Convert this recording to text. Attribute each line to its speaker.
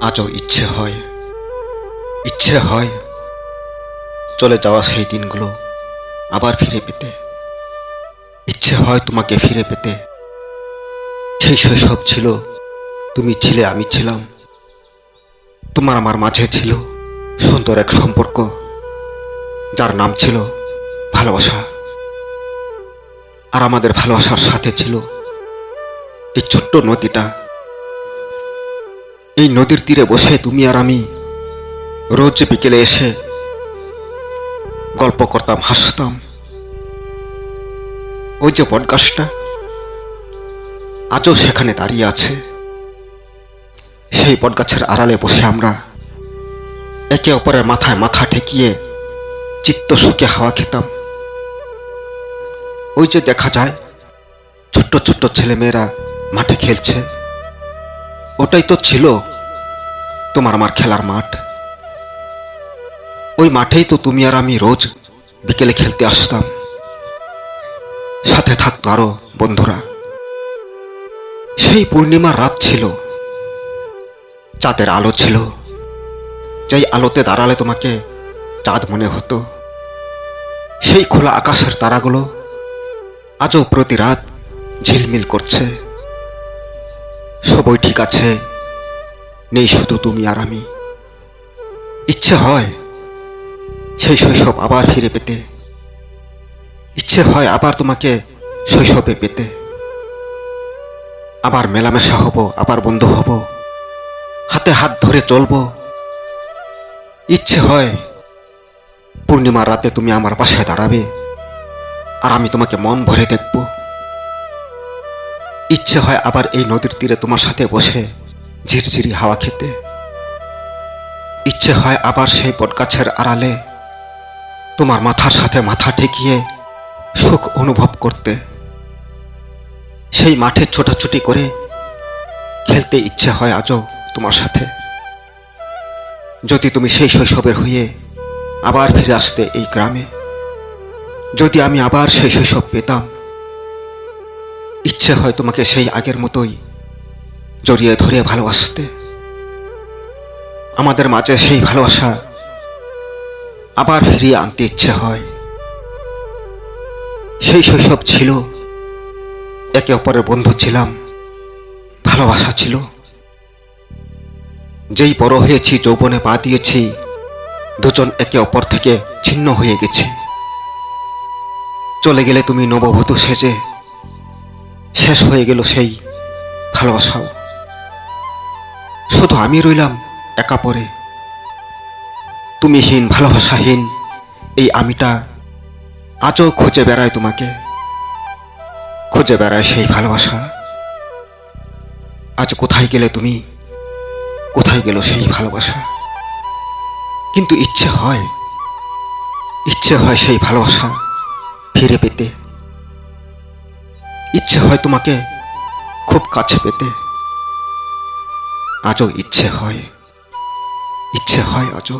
Speaker 1: আজও ইচ্ছে হয় চলে যাওয়া সেই দিনগুলো আবার ফিরে পেতে। ইচ্ছে হয় তোমাকে ফিরে পেতে। সেই শৈশব ছিল, তুমি ছিলে, আমি ছিলাম। তোমার আমার মাঝে ছিল সুন্দর এক সম্পর্ক, যার নাম ছিল ভালোবাসা। আর আমাদের ভালোবাসার সাথে ছিল এই ছোট্ট নদীটা। এই নদীর তীরে বসে তুমি আর আমি রোজ বিকেলে এসে গল্প করতাম, হাসতাম। ওই যে বটগাছটা আজও সেখানে দাঁড়িয়ে আছে। সেই বটগাছের আড়ালে বসে আমরা একে অপরের মাথায় মাথা ঠেকিয়ে চিত্ত সুখে হাওয়া খেতাম। ওই যে দেখা যায় ছোট্ট ছোট্ট ছেলেমেয়েরা মাঠে খেলছে, ওটাই তো ছিল তোমার আমার খেলার মাঠ। ওই মাঠেই তো তুমি আর আমি রোজ বিকেলে খেলতে আসতাম। সাথে থাকতো আরো বন্ধুরা। সেই পূর্ণিমার রাত ছিল, চাঁদের আলো ছিল, যেই আলোতে দাঁড়ালে তোমাকে চাঁদ মনে হতো। সেই খোলা আকাশের তারাগুলো আজও প্রতি রাত ঝিলমিল করছে। সবই ঠিক আছে, নেই শুধু তুমি আর আমি। ইচ্ছে হয় সেই শৈশব আবার ফিরে পেতে। ইচ্ছে হয় আবার তোমাকে শৈশবে পেতে। আবার মেলামেশা হব, আবার বন্ধু হব, হাতে হাত ধরে চলবো। ইচ্ছে হয় পূর্ণিমার রাতে তুমি আমার পাশে দাঁড়াবে, আর আমি তোমাকে মন ভরে দেখব। ইচ্ছে হয় আবার এই নদীর তীরে তোমার সাথে বসে ঝিরঝিরি হাওয়া খেতে। ইচ্ছে হয় আবার সেই বটগাছের আড়ালে তোমার মাথার সাথে মাথা ঠেকিয়ে সুখ অনুভব করতে। সেই মাঠে ছোটাছুটি করে খেলতে ইচ্ছে হয় আজও তোমার সাথে। যদি তুমি সেই শৈশবের হয়ে আবার ফিরে আসতে এই গ্রামে, যদি আমি আবার সেই শৈশব পেতাম, ইচ্ছে হয় তোমাকে সেই আগের মতোই জড়িয়ে ধরে ভালোবাসতে। আমাদের মাঝে সেই ভালোবাসা আবার ফিরিয়ে আনতে ইচ্ছে হয়। সেই শৈশব ছিল, একে অপরের বন্ধু ছিলাম, ভালোবাসা ছিল। যেই বড় হয়েছি, যৌবনে পা দিয়েছি, দুজন একে অপর থেকে ছিন্ন হয়ে গেছি। চলে গেলে তুমি নববধূ সেজে, শেষ হয়ে গেল সেই ভালোবাসাও। শুধু আমি রইলাম একা পড়ে। তুমিহীন, ভালোবাসাহীন এই আমিটা আজও খুঁজে বেড়ায় তোমাকে, খুঁজে বেড়ায় সেই ভালোবাসা। আজ কোথায় গেলে তুমি, কোথায় গেল সেই ভালোবাসা? কিন্তু ইচ্ছে হয় সেই ভালোবাসা ফিরে পেতে। ইচ্ছে হয় তোমাকে খুব কাছে পেতে। আজও ইচ্ছে হয় আজও।